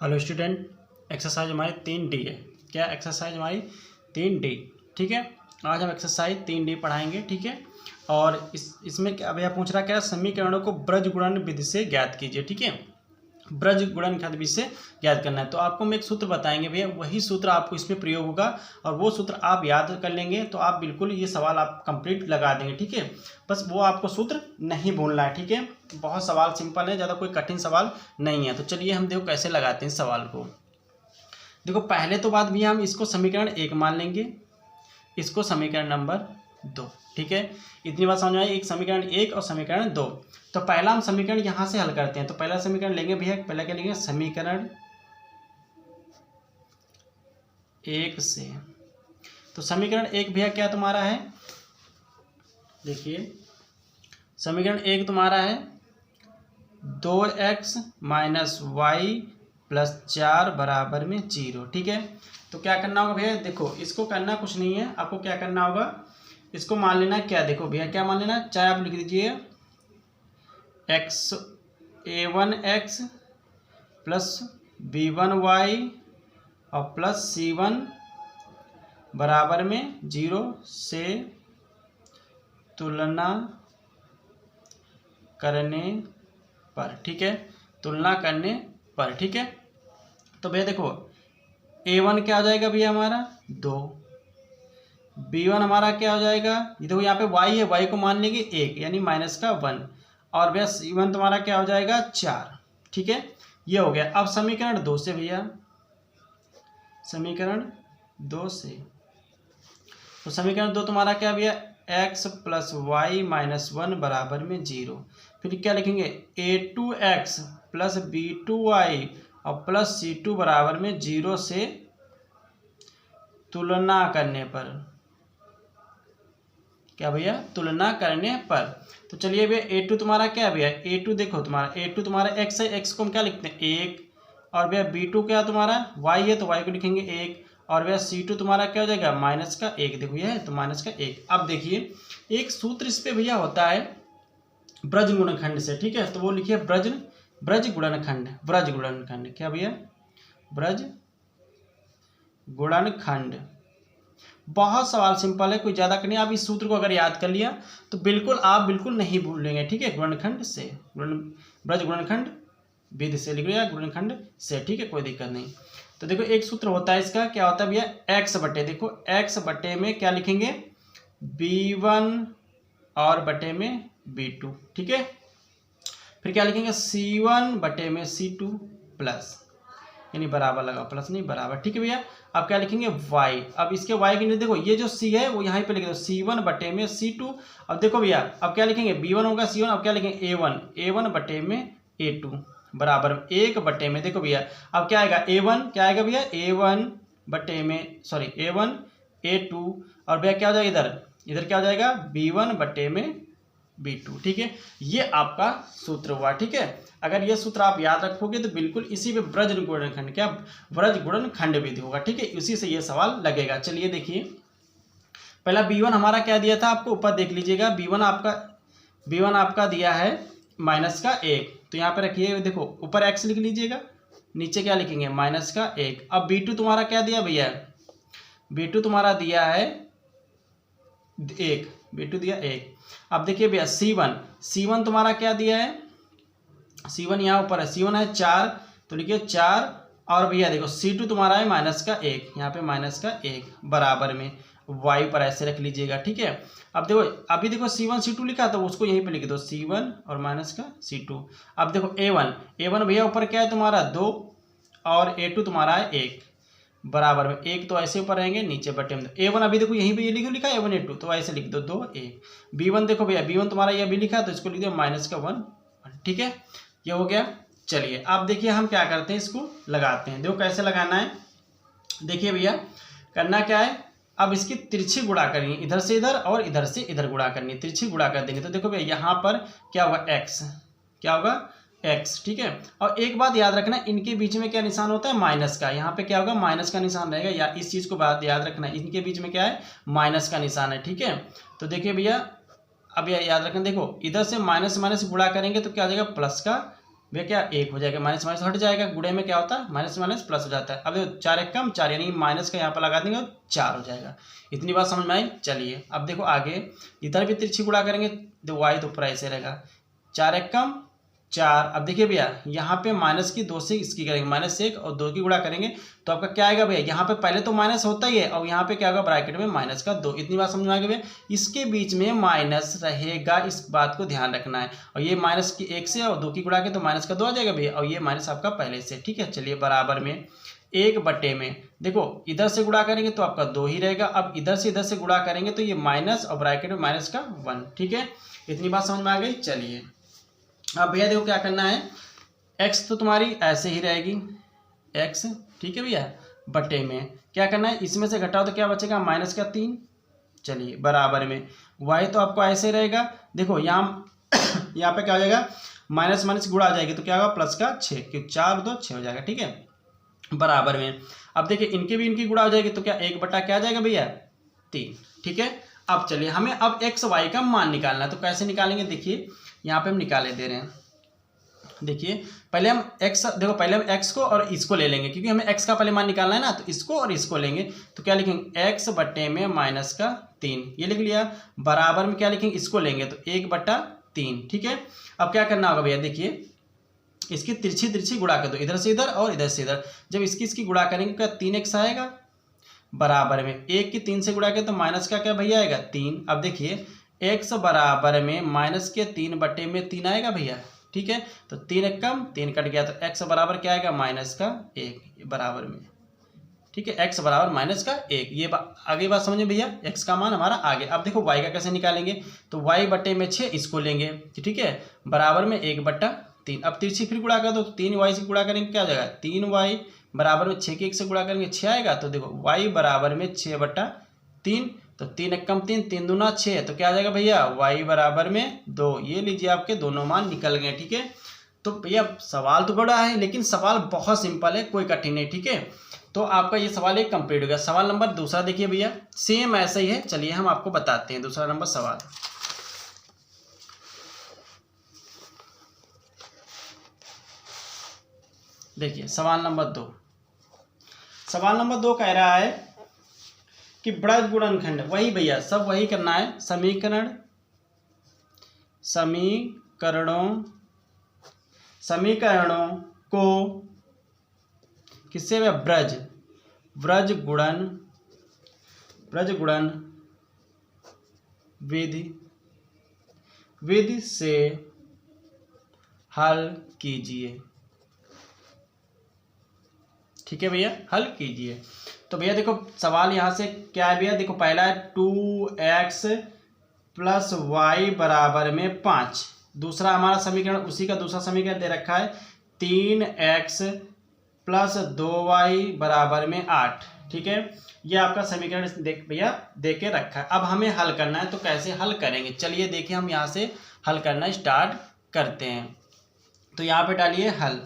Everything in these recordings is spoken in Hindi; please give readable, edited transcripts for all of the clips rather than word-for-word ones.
हेलो स्टूडेंट, एक्सरसाइज हमारी 3D है। क्या एक्सरसाइज हमारी 3D? ठीक है, आज हम एक्सरसाइज 3D पढ़ाएंगे। ठीक है, और इसमें क्या भैया पूछ रहा, क्या समीकरणों को ब्रज गुणन विधि से ज्ञात कीजिए। ठीक है, ब्रज गुणन विधि से ज्ञात करना है। तो आपको हम एक सूत्र बताएंगे भैया, वही सूत्र आपको इसमें प्रयोग होगा और वो सूत्र आप याद कर लेंगे तो आप बिल्कुल ये सवाल आप कंप्लीट लगा देंगे। ठीक है, बस वो आपको सूत्र नहीं भूलना है। ठीक है, बहुत सवाल सिंपल है, ज़्यादा कोई कठिन सवाल नहीं है। तो चलिए हम देखो कैसे लगाते हैं सवाल को। देखो पहले तो बात भैया, हम इसको समीकरण 1 मान लेंगे, इसको समीकरण नंबर 2। ठीक है, इतनी बात समझ में आई। एक समीकरण 1 और समीकरण 2। तो पहला हम समीकरण यहाँ से हल करते हैं। तो पहला समीकरण लेंगे भैया, पहला क्या लेंगे, समीकरण 1 से। तो समीकरण 1 भैया क्या तुम्हारा है, देखिए समीकरण 1 तुम्हारा है 2x - y + 4 बराबर में 0। ठीक है, तो क्या करना होगा भैया, देखो इसको करना कुछ नहीं है, आपको क्या करना होगा, इसको मान लेना क्या, देखो भैया क्या मान लेना, चाहे आप लिख दीजिए a1x + b1y और +c1 बराबर में 0 से तुलना करने पर। ठीक है, तुलना करने पर। ठीक है, तो भैया देखो a1 क्या हो जाएगा भैया हमारा 2, b1 हमारा क्या हो जाएगा, ये देखो यहाँ पे y है, y को मान लेंगे 1 यानी -1, और भैया c1 तुम्हारा क्या हो जाएगा 4। ठीक है, ये हो गया। अब समीकरण 2 से भैया, समीकरण 2 से, तो समीकरण 2 तुम्हारा क्या भैया, x + y - 1 बराबर में 0। फिर क्या लिखेंगे, a2x + b2y और +c2 बराबर में 0 से तुलना करने पर। क्या भैया, तुलना करने पर। तो चलिए भैया a2 तुम्हारा क्या है भैया, a2 देखो तुम्हारा a2 तुम्हारा x है, x को हम क्या लिखते हैं 1, और भैया b2 क्या तुम्हारा y है, तो y को लिखेंगे 1, और भैया c2 तुम्हारा क्या हो जाएगा -1। देखो ये है तो -1। अब देखिए एक सूत्र इस पे भैया होता है ब्रज गुणनखंड से। ठीक है, तो वो लिखिए ब्रज गुणनखंड। ब्रज गुणनखंड क्या भैया, ब्रज गुणनखंड। बहुत सवाल सिंपल है, कोई ज़्यादा करनी। आप इस सूत्र को अगर याद कर लिया तो आप बिल्कुल नहीं भूलेंगे। ठीक है, गुणनखंड से, ब्रज गुणनखंड विधि से लिख लिया, गुणनखंड से। ठीक है, कोई दिक्कत नहीं। तो देखो एक सूत्र होता है इसका, क्या होता है भैया, x बटे, देखो x बटे में क्या लिखेंगे b1 और बटे में b2। ठीक है, फिर क्या लिखेंगे c1 बटे में c2 प्लस, यानी बराबर लगा, प्लस नहीं बराबर। ठीक है भैया, अब क्या लिखेंगे y। अब इसके y की देखो ये जो c है वो यहाँ पे लिख दो, c1 बटे में c2। अब देखो भैया अब क्या लिखेंगे, b1 होगा c1, अब क्या लिखेंगे a1 बटे में a2 बराबर 1 बटे में, देखो भैया अब क्या आएगा a1, क्या आएगा भैया a1 बटे में, सॉरी a1 a2, और भैया क्या हो जाएगा इधर क्या हो जाएगा b1 बटे में b2। ठीक है, ये आपका सूत्र हुआ। ठीक है, अगर ये सूत्र आप याद रखोगे तो बिल्कुल इसी पे ब्रज गुणनखंड, क्या ब्रज गुणनखंड विधि होगा। ठीक है, इसी से ये सवाल लगेगा। चलिए देखिए, पहला b1 हमारा क्या दिया था आपको, ऊपर देख लीजिएगा, b1 आपका दिया है -1। तो यहाँ पे रखिए, देखो ऊपर x लिख लीजिएगा, नीचे क्या लिखेंगे -1। अब b2 तुम्हारा क्या दिया भैया, b2 तुम्हारा दिया है 1, b2 दिया 1। अब देखिए भैया c1 तुम्हारा क्या दिया है, c1 यहाँ ऊपर है, c1 है 4, तो लिखिए 4, और भैया देखो c2 तुम्हारा है -1, यहाँ पे -1 बराबर में y पर ऐसे रख लीजिएगा। ठीक है, अब देखो अभी देखो c1 c2 लिखा तो उसको यहीं पे लिख दो, c1 और -c2। अब देखो a1 भैया ऊपर क्या है तुम्हारा 2, और a2 तुम्हारा है 1 बराबर में 1, तो ऐसे ऊपर रहेंगे, नीचे बटे में a1 अभी देखो यहीं पे ये लिखा है a1 a2, तो ऐसे लिख दो 2 1। b1 देखो भैया b1 तुम्हारा ये अभी लिखा है तो इसको लिख दो -1। ठीक है, ये हो गया। चलिए अब देखिए हम क्या करते हैं, इसको लगाते हैं। देखो कैसे लगाना है, देखिए भैया करना क्या है, अब इसकी तिरछी गुणा करनी, इधर से इधर और इधर से इधर गुणा करनी, तिरछी गुणा कर देंगे। तो देखो भैया यहाँ पर क्या होगा x, क्या होगा x। ठीक है, और एक बात याद रखना, इनके बीच में क्या निशान होता है माइनस का, यहाँ पे क्या होगा माइनस का निशान रहेगा, या इस चीज़ को बात याद रखना, इनके बीच में क्या है माइनस का निशान है। ठीक है, तो देखिए भैया अब याद रखना, देखो इधर से माइनस गुणा करेंगे तो क्या हो जाएगा प्लस का वे क्या 1 हो जाएगा, माइनस माइनस हट जाएगा, गुणे में क्या होता है माइनस माइनस प्लस हो जाता है। अब 4 एक कम 4 यानी माइनस का यहाँ पर लगा देंगे और 4 हो जाएगा। इतनी बात समझ में आई। चलिए अब देखो आगे इधर भी तिरछी गुणा करेंगे तो वाई तो ऊपर ऐसे रहेगा, 4 एक कम 4। अब देखिए भैया यहाँ पे माइनस की 2 से इसकी करेंगे, -1 और 2 की गुणा करेंगे तो आपका क्या आएगा भैया, यहाँ पे पहले तो माइनस होता ही है और यहाँ पे क्या होगा ब्रैकेट में माइनस का 2। इतनी बात समझ में आ गई भैया। इसके बीच में माइनस रहेगा, इस बात को ध्यान रखना है। और ये माइनस की 1 से और 2 की गुणा के तो माइनस का 2 आ जाएगा भैया, और ये माइनस आपका पहले से। ठीक है, चलिए बराबर में 1 बटे में देखो इधर से गुणा करेंगे तो आपका 2 ही रहेगा। अब इधर से गुणा करेंगे तो ये माइनस और ब्रैकेट में माइनस का 1। ठीक है, इतनी बात समझ में आ गई। चलिए अब भैया देखो क्या करना है, x तो तुम्हारी ऐसे ही रहेगी x, ठीक है भैया, बटे में क्या करना है, इसमें से घटाओ तो क्या बचेगा माइनस का 3। चलिए बराबर में y तो आपको ऐसे रहेगा, देखो यहाँ यहाँ पे क्या हो जाएगा माइनस माइनस गुणा आ जाएगी तो क्या होगा प्लस का 6, क्योंकि 4 2 6 हो जाएगा। ठीक है, बराबर में अब देखिए इनके भी इनकी गुणा हो जाएगी तो क्या 1 बटा क्या आ जाएगा भैया 3। ठीक है, अब चलिए हमें अब x y का मान निकालना है, तो कैसे निकालेंगे, देखिए यहाँ पे हम निकाले दे रहे हैं। देखिए पहले हम x, देखो पहले हम x को और इसको ले लेंगे क्योंकि हमें x का पहले मान निकालना है ना, तो इसको और इसको लेंगे तो क्या लिखेंगे x बटे में माइनस का 3, ये लिख लिया। बराबर में क्या लिखेंगे, इसको लेंगे तो 1 बटा 3। ठीक है, अब क्या करना होगा भैया, देखिए इसकी तिरछी गुणा कर दो, इधर से इधर और इधर से इधर। जब इसकी गुणा करेंगे क्या 3x आएगा, बराबर में 1 की 3 से गुणा के तो माइनस का क्या भैया आएगा 3। अब देखिए x बराबर में माइनस के 3 बटे में 3 आएगा भैया। ठीक है, तो 3 एक कम 3 कट गया तो x बराबर क्या आएगा माइनस का 1 बराबर में। ठीक है, x बराबर माइनस का 1। ये आगे बात समझे भैया, x का मान हमारा आगे। अब देखो y का कैसे निकालेंगे, तो y बटे में 6 इसको लेंगे, ठीक है, बराबर में 1 बटा 3। अब तिरछी फिर गुणा कर दो, 3y से गुणा करेंगे क्या हो जाएगा 3y, बराबर में 6 के 1 से गुणा करेंगे 6 आएगा। तो देखो y बराबर में 6 बटा 3, तो 3 एक कम 3 3 दूना 6, तो क्या आ जाएगा भैया y बराबर में 2। ये लीजिए आपके दोनों मान निकल गए। ठीक है, तो भैया सवाल तो बड़ा है लेकिन सवाल बहुत सिंपल है, कोई कठिन नहीं। ठीक है, तो आपका ये सवाल एक कंप्लीट हो गया। सवाल नंबर दूसरा देखिए भैया, सेम ऐसा ही है, चलिए हम आपको बताते हैं दूसरा नंबर सवाल। देखिए सवाल नंबर 2, सवाल नंबर 2 कह रहा है कि ब्रज गुणनखंड, वही भैया सब वही करना है, समीकरणों को किससे ब्रज गुणन विधि से हल कीजिए। ठीक है भैया, हल कीजिए। तो भैया देखो सवाल यहाँ से क्या है भैया, देखो पहला है 2x + y बराबर में 5। दूसरा हमारा समीकरण उसी का दूसरा समीकरण दे रखा है 3x + 2y बराबर में 8। ठीक है, ये आपका समीकरण देख भैया दे के रखा है। अब हमें हल करना है, तो कैसे हल करेंगे, चलिए देखिए हम यहाँ से हल करना स्टार्ट करते हैं। तो यहाँ पे डालिए हल,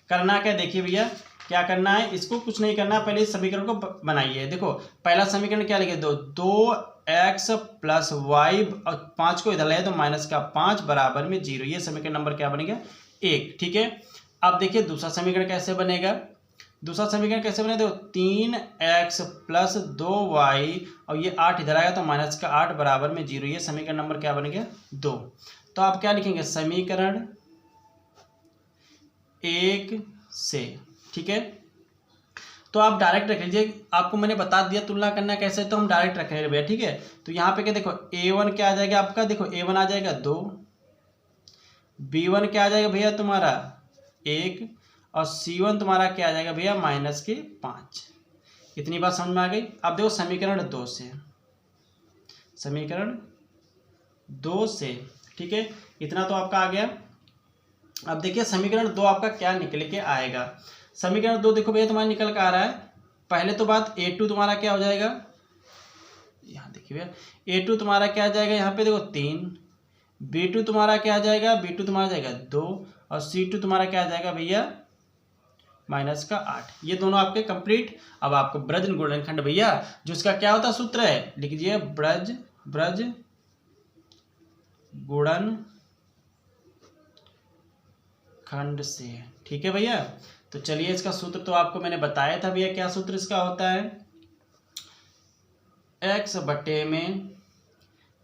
करना क्या देखिए भैया, क्या करना है, इसको कुछ नहीं करना, पहले इस समीकरण को बनाइए। देखो पहला समीकरण क्या लिखे, 2x + y और 5 को इधर ले तो माइनस का 5 बराबर में 0। ये समीकरण नंबर क्या बनेगा 1। ठीक है, अब देखिए दूसरा समीकरण कैसे बनेगा, दूसरा समीकरण कैसे बनेगा, देखो 3x + 2y और ये 8 इधर आएगा तो माइनस का 8 बराबर में 0। ये समीकरण नंबर क्या बनेगा 2। तो आप क्या लिखेंगे, समीकरण 1 से। ठीक है, तो आप डायरेक्ट रख लीजिए, आपको मैंने बता दिया तुलना करना कैसे, तो हम डायरेक्ट रखेंगे भैया। ठीक है, तो यहाँ पे क्या देखो a1 क्या आ जाएगा आपका, देखो a1 आ जाएगा 2, b1 क्या आ जाएगा भैया तुम्हारा 1 और c1 तुम्हारा क्या आ जाएगा भैया -5। इतनी बात समझ में आ गई। अब देखो समीकरण 2 से, समीकरण 2 से। ठीक है, इतना तो आपका आ गया। अब देखिए समीकरण 2 आपका क्या निकल के आएगा, समीकरण 2 देखो भैया तुम्हारा निकल के आ रहा है। पहले तो बात a2 तुम्हारा क्या हो जाएगा, यहाँ देखिए भैया a2 तुम्हारा क्या आ जाएगा, यहाँ पे देखो 3, b2 तुम्हारा क्या आ जाएगा, b2 तुम्हारा जाएगा 2 और c2 तुम्हारा क्या आ जाएगा भैया -8। ये दोनों आपके कंप्लीट। अब आपको ब्रज गुणनखंड भैया जो इसका क्या होता है सूत्र है, लिख लीजिए ब्रज गुणन खंड से। ठीक है भैया, तो चलिए इसका सूत्र तो आपको मैंने बताया था भैया, क्या सूत्र इसका होता है, x बट्टे में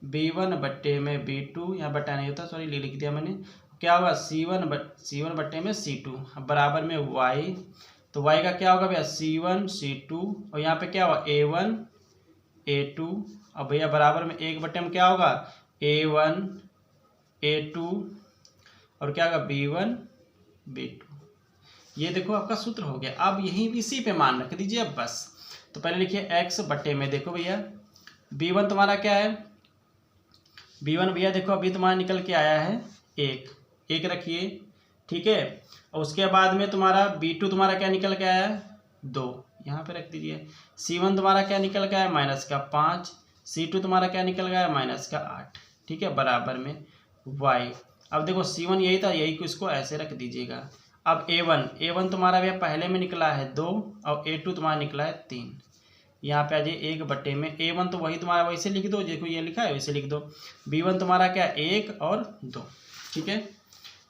b1 बट्टे में b2, यहाँ बट्टा नहीं होता, सॉरी लिख दिया मैंने, क्या होगा c1 बट्टे में c2 बराबर में y, तो y का क्या होगा भैया c1 c2, और यहाँ पे क्या होगा a1 a2, और भैया बराबर में 1 बट्टे में क्या होगा a1 a2, और क्या होगा b1 b2। ये देखो आपका सूत्र हो गया। अब यहीं इसी पे मान रख दीजिए अब बस। तो पहले लिखिए x बट्टे में, देखो भैया b1 तुम्हारा क्या है, b1 भैया देखो अभी तुम्हारा निकल के आया है 1 रखिए, ठीक है। और उसके बाद में तुम्हारा b2 तुम्हारा क्या निकल के आया है 2, यहाँ पे रख दीजिए। c1 तुम्हारा क्या निकल के आया -5, c2 तुम्हारा क्या निकल गया -8, ठीक है, बराबर में y। अब देखो c1 यही था, यही को इसको ऐसे रख दीजिएगा। अब a1 तुम्हारा भैया पहले में निकला है 2, और a2 तुम्हारा निकला है 3, यहाँ पे आ जाइए 1 बट्टे में a1 तो वही तुम्हारा वैसे लिख दो, देखो ये लिखा है वैसे लिख दो। b1 तुम्हारा क्या 1 और 2, ठीक है,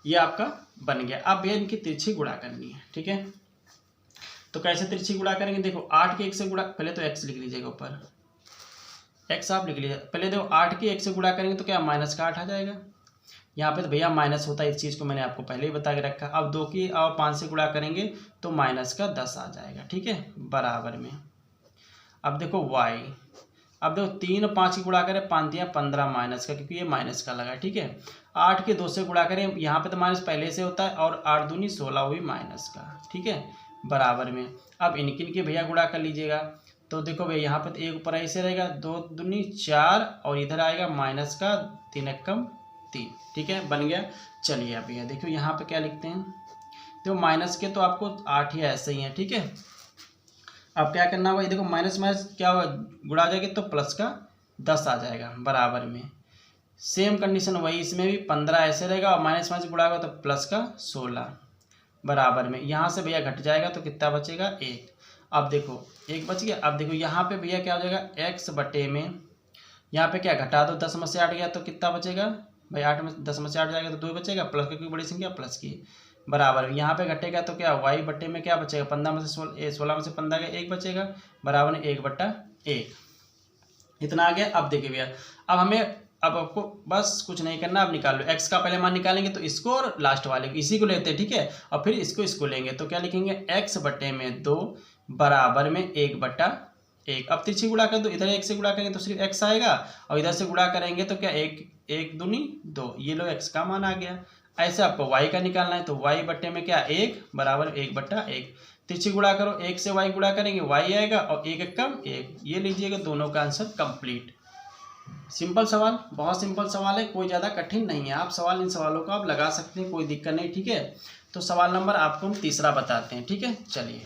ये आपका बन गया। अब भैया इनकी तिरछी गुणा करनी है, ठीक है। तो कैसे तिरछी गुणा करेंगे, देखो 8 के 1 से गुणा, पहले तो x लिख लीजिएगा ऊपर, x आप लिख लीजिए पहले। देखो 8 के 1 से गुणा करेंगे तो क्या -8 आ जाएगा, यहाँ पे तो भैया माइनस होता है, इस चीज़ को मैंने आपको पहले ही बता के रखा। अब 2 की और 5 से गुणा करेंगे तो -10 आ जाएगा, ठीक है, बराबर में। अब देखो y, अब देखो 3 और 5 की गुणा करें, 5 दिया 15 माइनस का, क्योंकि ये माइनस का लगा, ठीक है। 8 के 2 से गुणा करें, यहाँ पे तो माइनस पहले से होता है, और 8 दूनी 16 हुई माइनस का, ठीक है, बराबर में। अब इनके भैया गुणा कर लीजिएगा, तो देखो भैया यहाँ पे तो एक ऊपर ऐसे रहेगा, 2 दूनी 4, और इधर आएगा माइनस का 3 एकम 3, ठीक है, बन गया। चलिए अब भैया देखो यहाँ पे क्या लिखते हैं, तो माइनस के तो आपको 8 ही ऐसे ही है, ठीक है। अब क्या करना होगा, ये देखो माइनस माइनस क्या होगा गुणा जाएगा तो प्लस का 10 आ जाएगा, बराबर में। सेम कंडीशन वही इसमें भी 15 ऐसे रहेगा, और माइनस माइनस गुणा होगा तो प्लस का 16, बराबर में। यहाँ से भैया घट जाएगा तो कितना बचेगा 1। अब देखो 1 बच गया। अब देखो यहाँ पे भैया क्या हो जाएगा x बटे में, यहाँ पे क्या घटा दो, 10 में से 8 गया तो कितना बचेगा भाई, 8 में 10 में से 8 जाएगा तो 2 बचेगा, प्लस की कोई बड़ी संख्या प्लस की, बराबर। यहाँ पे घटेगा तो क्या y बटे में क्या बचेगा, 15 में से 16 में से 15 गया 1 बचेगा, बराबर में 1/1, इतना आ गया। अब देखिए भैया, अब हमें अब आपको बस कुछ नहीं करना, अब निकाल लो। x का पहले मान निकालेंगे तो इसको और लास्ट वाले को इसी को लेते हैं, ठीक है, और फिर इसको लेंगे तो क्या लिखेंगे x बटे में 2 बराबर में 1/1। अब तिरछी गुणा कर दो, इधर 1 से गुणा करेंगे तो सिर्फ x आएगा, और इधर से गुणा करेंगे तो क्या 1 दूनी 2, ये लो x का मान आ गया। ऐसे आपको y का निकालना है, तो y बटे में क्या 1 बराबर 1/1। तिरछी गुणा करो, 1 से y गुणा करेंगे y आएगा, और 1 एकम 1, ये लीजिएगा, दोनों का आंसर कंप्लीट। सिंपल सवाल, बहुत सिंपल सवाल है, कोई ज़्यादा कठिन नहीं है। आप सवाल इन सवालों को आप लगा सकते हैं, कोई दिक्कत नहीं, ठीक है। तो सवाल नंबर आपको हम तीसरा बताते हैं, ठीक है। चलिए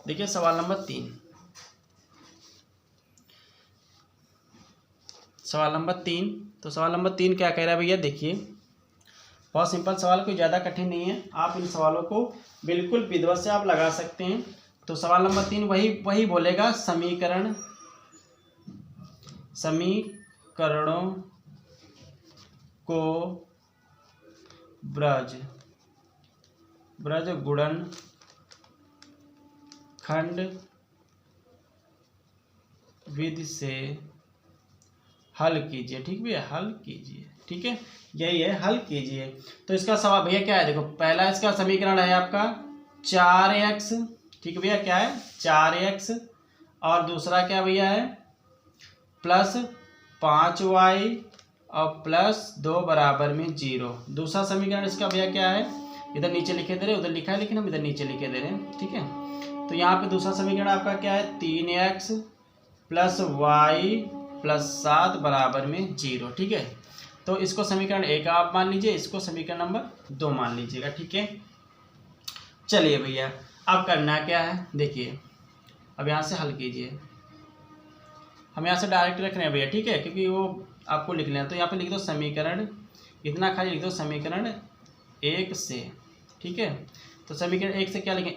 देखिए सवाल नंबर 3, सवाल नंबर 3। तो सवाल नंबर 3 क्या कह रहा है भैया, देखिए बहुत सिंपल सवाल, कोई ज़्यादा कठिन नहीं है, आप इन सवालों को बिल्कुल विधिवत से आप लगा सकते हैं। तो सवाल नंबर 3 वही बोलेगा, समीकरणों को ब्रज गुणनखंड विधि से हल कीजिए, ठीक भैया, हल कीजिए, ठीक है, यही है, हल कीजिए। तो इसका सवाल भैया क्या है, देखो पहला इसका समीकरण है आपका 4x, ठीक भैया, क्या है 4x, और दूसरा क्या भैया है प्लस 5y और प्लस 2 बराबर में 0। दूसरा समीकरण इसका भैया क्या है, इधर नीचे लिखे दे रहे, उधर लिखा है लेकिन हम इधर नीचे लिखे दे रहे हैं, ठीक है। तो यहाँ पे दूसरा समीकरण आपका क्या है 3x प्लस y प्लस 7 बराबर में 0, ठीक है। तो इसको समीकरण 1 आप मान लीजिए, इसको समीकरण नंबर 2 मान लीजिएगा, ठीक है। चलिए भैया अब करना क्या है, देखिए अब यहाँ से हल कीजिए, हम यहाँ से डायरेक्ट रख रहे हैं भैया, ठीक है, क्योंकि वो आपको लिख लेना। तो यहाँ पे लिख दो समीकरण, इतना खाली लिख दो समीकरण 1 से, ठीक है। तो समीकरण 1 से क्या लिखें,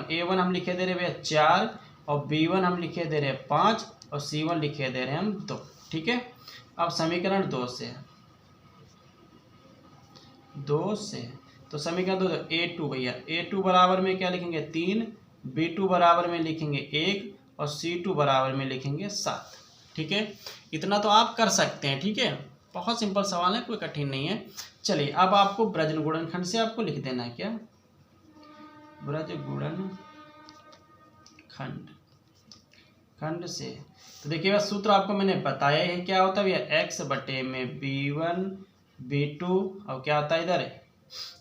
a1 हम लिखे दे रहे भैया 4, और b1 हम लिखे दे रहे हैं 5, और c1 लिखे दे रहे हैं हम 2, ठीक है। अब समीकरण 2 से 2 से, तो समीकरण 2 A2 भैया A2 बराबर में क्या लिखेंगे 3, B2 बराबर में लिखेंगे 1 और C2 बराबर में लिखेंगे 7। ठीक है, इतना तो आप कर सकते हैं। ठीक है, बहुत सिंपल सवाल है, कोई कठिन नहीं है। चलिए अब आपको ब्रज गुणनखंड से आपको लिख देना है, क्या ब्रज गुणनखंड खंड से। तो देखिए बस सूत्र आपको मैंने बताया है, क्या होता है भैया x बटे में b1 b2 और क्या होता है इधर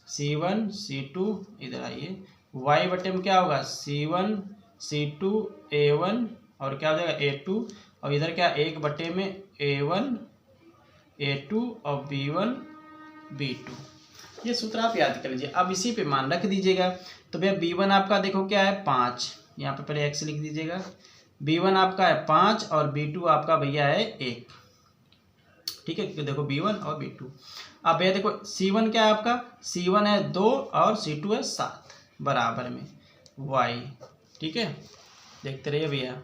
c1 c2, इधर आइए y बटे में क्या होगा c1 c2 a1 और क्या हो जाएगा a2 और इधर क्या 1 बटे में a1 a2 और b1 b2। ये सूत्र आप याद कर लीजिए। अब इसी पे मान रख दीजिएगा। तो भैया b1 आपका देखो क्या है 5, यहाँ पे पहले x लिख दीजिएगा। b1 आपका है 5 और b2 आपका भैया है 1। ठीक है, देखो b1 और b2। अब भैया देखो c1 क्या है आपका, c1 है 2 और c2 है 7 बराबर में y। ठीक है, देखते रहिए भैया।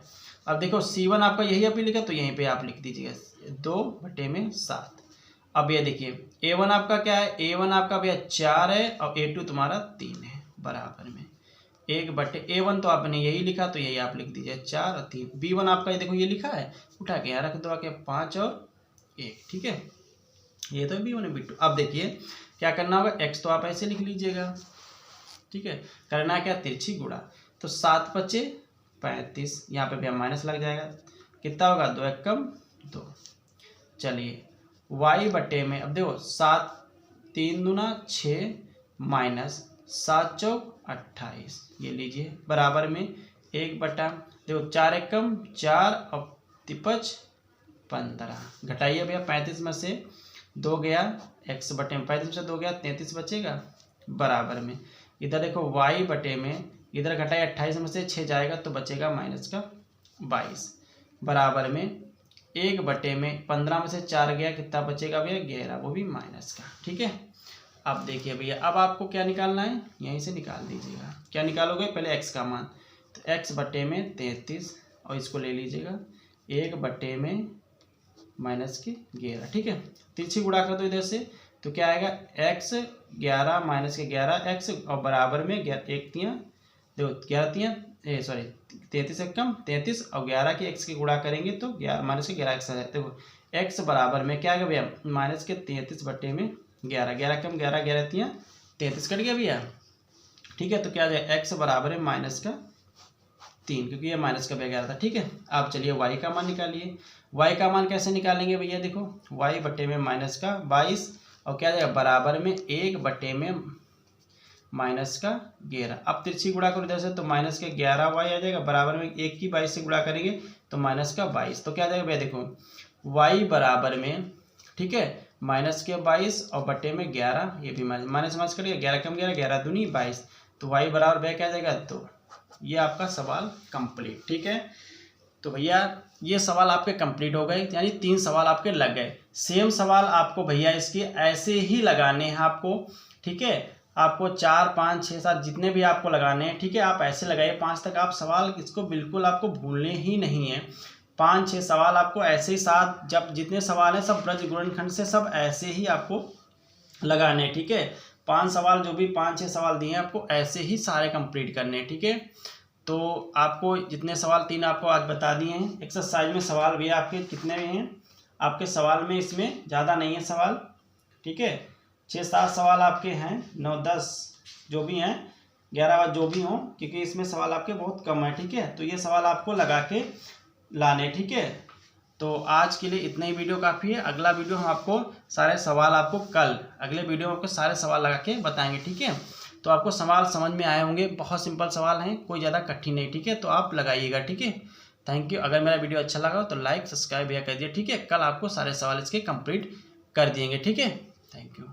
अब देखो c1 आपका यही आप लिखा, तो यहीं पे आप लिख दीजिएगा 2 बटे में 7। अब ये देखिए a1 आपका क्या है, a1 आपका भैया 4 है और a2 तुम्हारा 3 है बराबर में 1 बटे a1 तो आपने यही लिखा, तो यही आप लिख दीजिए 4 और 3। b1 आपका ये देखो ये लिखा है, उठा के यहाँ रख दो आके 5 और 1। ठीक है, ये तो b1 b2। अब देखिए क्या करना होगा, x तो आप ऐसे लिख लीजिएगा। ठीक है, करना क्या तिरछी गुणा, तो 7 बचे 35, यहाँ पे भैया माइनस लग जाएगा, कितना होगा 2 एकम 2। चलिए y बटे में अब देखो 7 3 दूना 6 माइनस 7 चौक 28, ये लीजिए बराबर में 1 बटा देखो 4 एकम 4 और 5 15, घटाइए भैया 35 में से 2 गया x बटे में 35 में से 2 गया 33 बचेगा बराबर में। इधर देखो y बटे में इधर घटाइए 28 में से 6 जाएगा तो बचेगा माइनस का 22 बराबर में 1 बटे में 15 में से 4 गया, कितना बचेगा भैया 11, वो भी माइनस का। ठीक है, अब देखिए भैया अब आपको क्या निकालना है, यहीं से निकाल दीजिएगा। क्या निकालोगे, पहले x का मान, तो x बटे में 33 और इसको ले लीजिएगा 1 बटे में माइनस के 11। ठीक है, तिरछी गुणा कर दो इधर से, तो क्या आएगा x 11 माइनस के 11 x और बराबर में 1 तियाँ देखो 11 तियाँ सॉरी 33 एक कम 33 और 11 की x की गुणा करेंगे तो 11 माइनस के 11 x आ जाए। देखो x बराबर में क्या आएगा भैया माइनस के 33 बटे में 11, 11 कम 11 11 तियाँ 33 कट गया भैया। ठीक है, तो क्या आ जाए x बराबर है माइनस का 3, क्योंकि ये माइनस का 11 था। ठीक है, आप चलिए y का मान निकालिए। y का मान कैसे निकालेंगे भैया, देखो y बटे में माइनस का 22 और क्या जाएगा बराबर में 1 बटे में माइनस का 11। अब तिरछी गुणा करो इधर से, तो माइनस के 11 y आ जाएगा बराबर में 1 की 22 से गुणा करेंगे तो माइनस का 22, तो क्या आ जाएगा भैया देखो y बराबर में ठीक है माइनस के 22 और बटे में 11, ये भी माइनस माइनस करिए 11 कम 11 11 दूनी 22, तो y बराबर भैया क्या आ जाएगा 2। ये आपका सवाल कंप्लीट। ठीक है, तो भैया ये सवाल आपके कंप्लीट हो गए, यानी 3 सवाल आपके लग गए। सेम सवाल आपको भैया इसके ऐसे ही लगाने हैं आपको। ठीक है, आपको 4 5 6 7 जितने भी आपको लगाने हैं, ठीक है, आप ऐसे लगाइए 5 तक आप सवाल, इसको बिल्कुल आपको भूलने ही नहीं है। 5 6 सवाल आपको ऐसे ही 7 जब जितने सवाल हैं सब ब्रज गुणनखंड से सब ऐसे ही आपको लगाने। ठीक है, 5 सवाल जो भी 5 6 सवाल दिए हैं आपको ऐसे ही सारे कंप्लीट करने हैं। ठीक है, तो आपको जितने सवाल 3 आपको आज बता दिए हैं। एक्सरसाइज में सवाल भी आपके कितने में हैं, आपके सवाल में इसमें ज़्यादा नहीं है सवाल। ठीक है, 6 7 सवाल आपके हैं, 9 10 जो भी हैं, 11 जो भी हों, क्योंकि इसमें सवाल आपके बहुत कम है। ठीक है, तो ये सवाल आपको लगा के लाने। ठीक है, तो आज के लिए इतना ही वीडियो काफ़ी है। अगला वीडियो हम आपको सारे सवाल आपको कल अगले वीडियो में आपको सारे सवाल लगा के बताएंगे। ठीक है, तो आपको सवाल समझ में आए होंगे, बहुत सिंपल सवाल हैं, कोई ज़्यादा कठिन नहीं। ठीक है, तो आप लगाइएगा। ठीक है, थैंक यू। अगर मेरा वीडियो अच्छा लगा हो तो लाइक सब्सक्राइब या कर दिए। ठीक है, कल आपको सारे सवाल इसके कंप्लीट कर दिएंगे। ठीक है, थैंक यू।